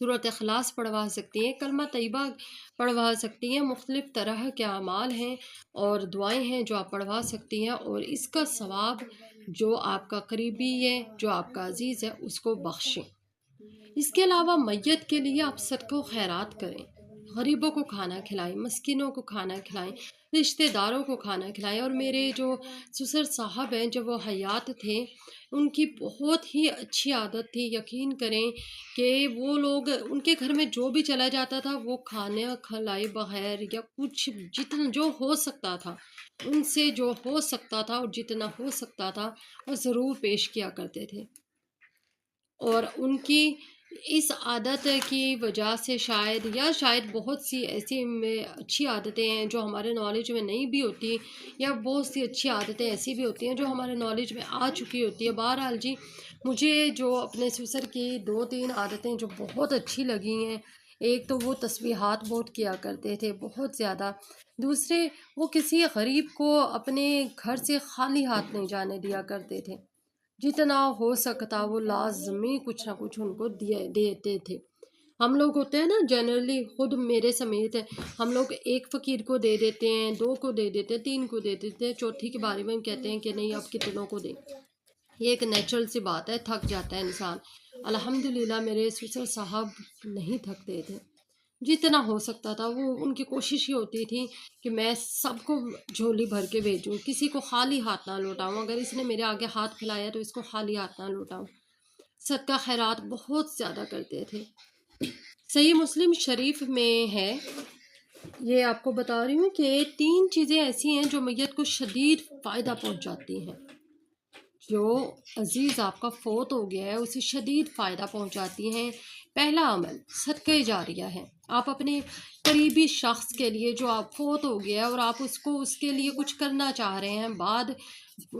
سورۃ اخلاص پڑھوا سکتی ہیں، کلمہ طیبہ پڑھوا سکتی ہیں، مختلف طرح کے اعمال ہیں اور دعائیں ہیں جو آپ پڑھوا سکتی ہیں، اور اس کا ثواب جو آپ کا قریبی ہے، جو آپ کا عزیز ہے، اس کو بخشیں۔ اس کے علاوہ میت کے لیے آپ صدقہ و خیرات کریں، غریبوں کو کھانا کھلائیں، مسکینوں کو کھانا کھلائیں، رشتہ داروں کو کھانا کھلائیں۔ اور میرے جو سسر صاحب ہیں جب وہ حیات تھے، ان کی بہت ہی اچھی عادت تھی، یقین کریں کہ وہ لوگ ان کے گھر میں جو بھی چلا جاتا تھا وہ کھانا کھلائے بغیر یا کچھ جتنا جو ہو سکتا تھا ان سے جو ہو سکتا تھا اور جتنا ہو سکتا تھا وہ ضرور پیش کیا کرتے تھے۔ اور ان کی اس عادت کی وجہ سے شاید بہت سی ایسی اچھی عادتیں ہیں جو ہمارے نالج میں نہیں بھی ہوتی، یا بہت سی اچھی عادتیں ایسی بھی ہوتی ہیں جو ہمارے نالج میں آ چکی ہوتی ہے۔ بہرحال جی، مجھے جو اپنے سسر کی 2-3 عادتیں جو بہت اچھی لگی ہیں، ایک تو وہ تسبیحات بہت کیا کرتے تھے، بہت زیادہ۔ دوسرے، وہ کسی غریب کو اپنے گھر سے خالی ہاتھ نہیں جانے دیا کرتے تھے، جتنا ہو سکتا وہ لازمی کچھ نہ کچھ ان کو دیتے تھے۔ ہم لوگ ہوتے ہیں نا جنرلی، خود میرے سمیت ہم لوگ ایک فقیر کو دے دیتے ہیں، 2 کو دے دیتے ہیں، 3 کو دے دیتے ہیں، چوتھی کے بارے میں ہم کہتے ہیں کہ نہیں اب کتنوں کو دیں۔ یہ ایک نیچرل سی بات ہے، تھک جاتا ہے انسان۔ الحمدللہ میرے سسر صاحب نہیں تھکتے تھے، جتنا ہو سکتا تھا وہ ان کی کوشش ہی ہوتی تھی کہ میں سب کو جھولی بھر کے بھیجوں، کسی کو خالی ہاتھ نہ لوٹاؤں، اگر اس نے میرے آگے ہاتھ پھیلایا تو اس کو خالی ہاتھ نہ لوٹاؤں۔ صدقہ خیرات بہت زیادہ کرتے تھے۔ صحیح مسلم شریف میں ہے، یہ آپ کو بتا رہی ہوں کہ 3 چیزیں ایسی ہیں جو میت کو شدید فائدہ پہنچاتی ہیں۔ جو عزیز آپ کا فوت ہو گیا ہے اسے شدید فائدہ پہنچاتی ہیں۔ پہلا عمل صدقہ جاریہ ہے۔ آپ اپنے قریبی شخص کے لیے جو آپ فوت ہو گیا ہے اور آپ اس کے لیے کچھ کرنا چاہ رہے ہیں بعد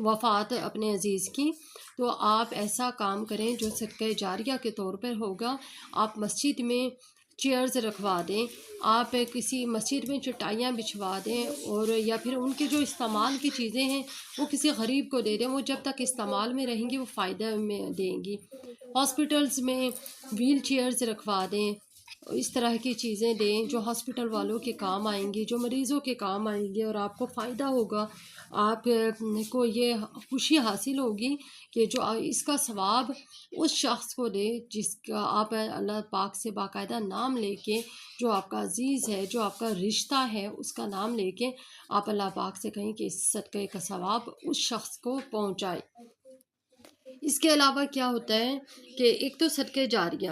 وفات اپنے عزیز کی، تو آپ ایسا کام کریں جو صدقہ جاریہ کے طور پر ہوگا۔ آپ مسجد میں چیئرز رکھوا دیں، آپ کسی مسجد میں چٹائیاں بچھوا دیں، اور یا پھر ان کے جو استعمال کی چیزیں ہیں وہ کسی غریب کو دے دیں، وہ جب تک استعمال میں رہیں گی وہ فائدہ میں دیں گی۔ ہاسپٹلز میں ویل چیئرز رکھوا دیں، اس طرح کی چیزیں دیں جو ہاسپٹل والوں کے کام آئیں گی، جو مریضوں کے کام آئیں گی، اور آپ کو فائدہ ہوگا۔ آپ کو یہ خوشی حاصل ہوگی کہ جو اس کا ثواب اس شخص کو دے جس کا آپ اللہ پاک سے باقاعدہ نام لے کے، جو آپ کا عزیز ہے، جو آپ کا رشتہ ہے، اس کا نام لے کے آپ اللہ پاک سے کہیں کہ اس صدقے کا ثواب اس شخص کو پہنچائے۔ اس کے علاوہ کیا ہوتا ہے کہ ایک تو صدقہ جاریہ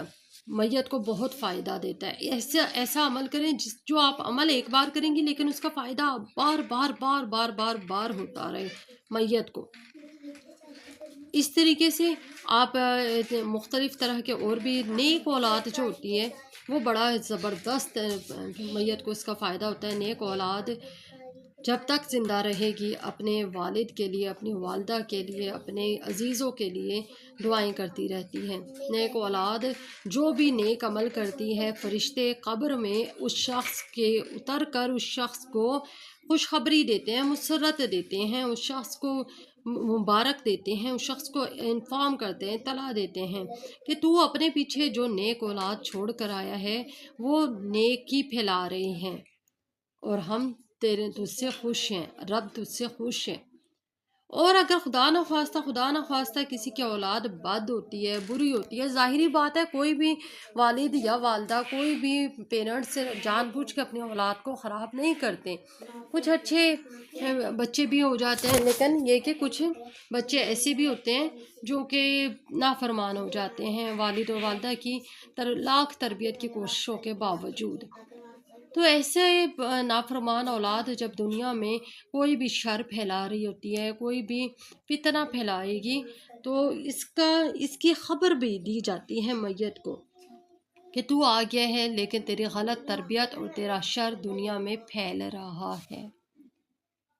میت کو بہت فائدہ دیتا ہے۔ ایسا عمل کریں جو آپ عمل ایک بار کریں گی لیکن اس کا فائدہ بار بار بار بار بار بار ہوتا رہے میت کو۔ اس طریقے سے آپ مختلف طرح کے اور بھی نیک اولاد جو ہوتی ہے وہ بڑا زبردست میت کو اس کا فائدہ ہوتا ہے۔ نیک اولاد جب تک زندہ رہے گی اپنے والد کے لیے، اپنی والدہ کے لیے، اپنے عزیزوں کے لیے دعائیں کرتی رہتی ہیں۔ نیک اولاد جو بھی نیک عمل کرتی ہے، فرشتے قبر میں اس شخص کے اتر کر اس شخص کو خوشخبری دیتے ہیں، مسرت دیتے ہیں، اس شخص کو مبارک دیتے ہیں، اس شخص کو انفارم کرتے ہیں، اطلاع دیتے ہیں کہ تو اپنے پیچھے جو نیک اولاد چھوڑ کر آیا ہے وہ نیکی پھیلا رہے ہیں، اور ہم تجھ سے خوش ہیں، رب تجھ سے خوش ہے۔ اور اگر خدا نخواستہ کسی کی اولاد بد ہوتی ہے، بری ہوتی ہے، ظاہری بات ہے کوئی بھی والد یا والدہ، کوئی بھی پیرنٹس جان بوجھ کے اپنی اولاد کو خراب نہیں کرتے۔ کچھ اچھے بچے بھی ہو جاتے ہیں، لیکن یہ کہ کچھ بچے ایسے بھی ہوتے ہیں جو کہ نافرمان ہو جاتے ہیں والد و والدہ کی لاکھ تربیت کی کوششوں کے باوجود۔ تو ایسے نافرمان اولاد جب دنیا میں کوئی بھی شر پھیلا رہی ہوتی ہے، کوئی بھی فتنہ پھیلائے گی، تو اس کی خبر بھی دی جاتی ہے میت کو کہ تو آ گیا ہے لیکن تیری غلط تربیت اور تیرا شر دنیا میں پھیل رہا ہے۔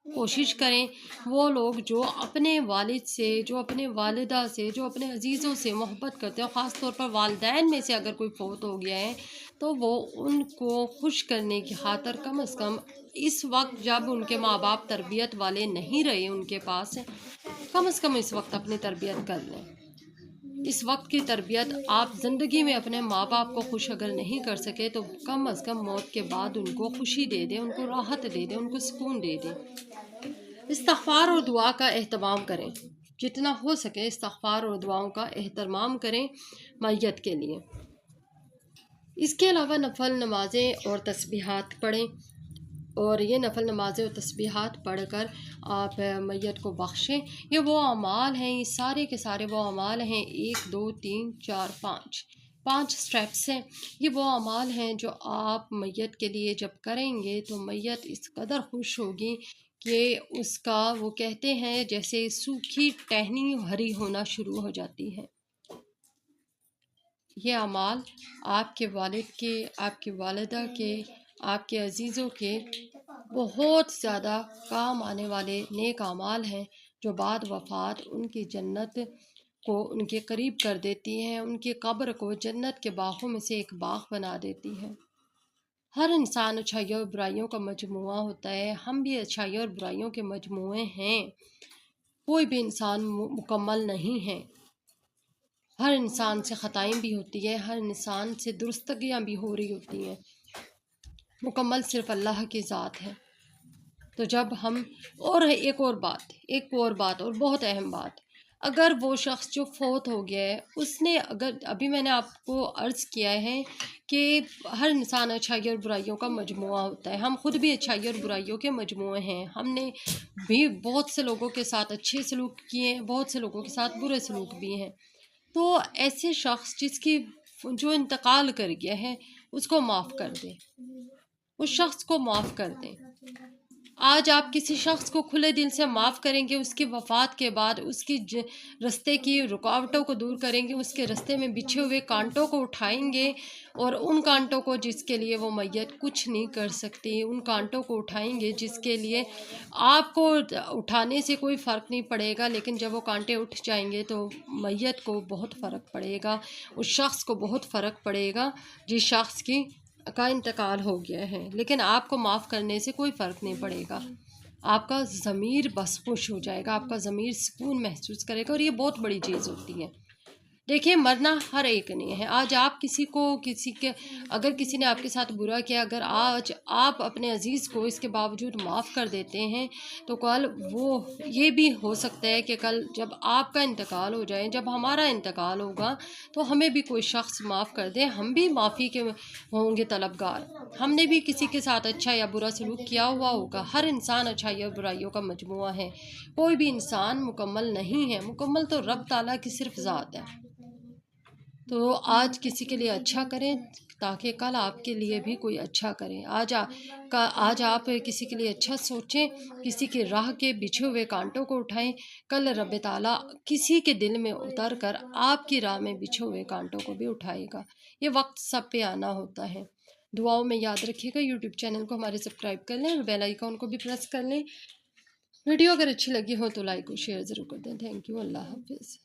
کوشش کریں وہ لوگ جو اپنے والد سے، جو اپنے والدہ سے، جو اپنے عزیزوں سے محبت کرتے ہیں، خاص طور پر والدین میں سے اگر کوئی فوت ہو گیا ہے تو وہ ان کو خوش کرنے کی خاطر کم از کم اس وقت جب ان کے ماں باپ تربیت والے نہیں رہے ان کے پاس، کم از کم اس وقت اپنی تربیت کر لیں۔ اس وقت کی تربیت آپ زندگی میں اپنے ماں باپ کو خوش اگر نہیں کر سکے تو کم از کم موت کے بعد ان کو خوشی دے دیں، ان کو راحت دے دیں، ان کو سکون دے دیں۔ استغفار اور دعا کا اہتمام کریں، جتنا ہو سکے استغفار اور دعاؤں کا اہتمام کریں میت کے لیے۔ اس کے علاوہ نفل نمازیں اور تسبیحات پڑھیں، اور یہ نفل نمازیں اور تسبیحات پڑھ کر آپ میت کو بخشیں۔ یہ وہ اعمال ہیں، یہ سارے کے سارے وہ اعمال ہیں، 1 2 3 4 5 سٹیپس ہیں۔ یہ وہ اعمال ہیں جو آپ میت کے لیے جب کریں گے تو میت اس قدر خوش ہوگی کہ اس کا، وہ کہتے ہیں جیسے سوکھی ٹہنی ہری ہونا شروع ہو جاتی ہے۔ یہ اعمال آپ کے والد کے، آپ کی والدہ کے، آپ کے عزیزوں کے بہت زیادہ کام آنے والے نیک اعمال ہیں، جو بعد وفات ان کی جنت کو ان کے قریب کر دیتی ہیں، ان کی قبر کو جنت کے باغوں میں سے ایک باغ بنا دیتی ہے۔ ہر انسان اچھائیوں اور برائیوں کا مجموعہ ہوتا ہے، ہم بھی اچھائیوں اور برائیوں کے مجموعے ہیں، کوئی بھی انسان مکمل نہیں ہے۔ ہر انسان سے خطائیں بھی ہوتی ہے، ہر انسان سے درستگیاں بھی ہو رہی ہوتی ہیں، مکمل صرف اللہ کی ذات ہے۔ تو جب ہم، اور ایک اور بات اور بہت اہم بات، اگر وہ شخص جو فوت ہو گیا ہے اس نے، اگر ابھی میں نے آپ کو عرض کیا ہے کہ ہر انسان اچھائیوں اور برائیوں کا مجموعہ ہوتا ہے، ہم خود بھی اچھائیوں اور برائیوں کے مجموعے ہیں، ہم نے بھی بہت سے لوگوں کے ساتھ اچھے سلوک کیے ہیں، بہت سے لوگوں کے ساتھ برے سلوک بھی ہیں۔ تو ایسے شخص جس کی، جو انتقال کر گیا ہے، اس کو معاف کر دیں، اس شخص کو معاف کر دیں۔ آج آپ کسی شخص کو کھلے دل سے معاف کریں گے، اس کی وفات کے بعد اس کی رستے کی رکاوٹوں کو دور کریں گے، اس کے رستے میں بچھے ہوئے کانٹوں کو اٹھائیں گے، اور ان کانٹوں کو جس کے لیے وہ میت کچھ نہیں کر سکتی، ان کانٹوں کو اٹھائیں گے جس کے لیے آپ کو اٹھانے سے کوئی فرق نہیں پڑے گا، لیکن جب وہ کانٹے اٹھ جائیں گے تو میت کو بہت فرق پڑے گا، اس شخص کو بہت فرق پڑے گا جس شخص کا انتقال ہو گیا ہے۔ لیکن آپ کو معاف کرنے سے کوئی فرق نہیں پڑے گا، آپ کا ضمیر بس خوش ہو جائے گا، آپ کا ضمیر سکون محسوس کرے گا، اور یہ بہت بڑی چیز ہوتی ہے۔ دیکھیں، مرنا ہر ایک نہیں ہے۔ آج آپ اگر کسی نے آپ کے ساتھ برا کیا، اگر آج آپ اپنے عزیز کو اس کے باوجود معاف کر دیتے ہیں تو کل وہ، یہ بھی ہو سکتا ہے کہ کل جب آپ کا انتقال ہو جائے، جب ہمارا انتقال ہوگا تو ہمیں بھی کوئی شخص معاف کر دے، ہم بھی معافی کے ہوں گے طلبگار، ہم نے بھی کسی کے ساتھ اچھا یا برا سلوک کیا ہوا ہوگا۔ ہر انسان اچھائیوں اور برائیوں کا مجموعہ ہے، کوئی بھی انسان مکمل نہیں ہے، مکمل تو رب تعالیٰ کی صرف ذات ہے۔ تو آج کسی کے لیے اچھا کریں تاکہ کل آپ کے لیے بھی کوئی اچھا کریں۔ آج آپ کسی کے لیے اچھا سوچیں، کسی کی راہ کے بچھے ہوئے کانٹوں کو اٹھائیں، کل رب تعالیٰ کسی کے دل میں اتر کر آپ کی راہ میں بچھے ہوئے کانٹوں کو بھی اٹھائے گا۔ یہ وقت سب پہ آنا ہوتا ہے۔ دعاؤں میں یاد رکھیے گا، یوٹیوب چینل کو ہمارے سبسکرائب کر لیں اور بیل آئیکن کو بھی پریس کر لیں۔ ویڈیو اگر اچھی لگی ہو تو لائک اور شیئر ضرور کر دیں۔ تھینک یو، اللہ حافظ۔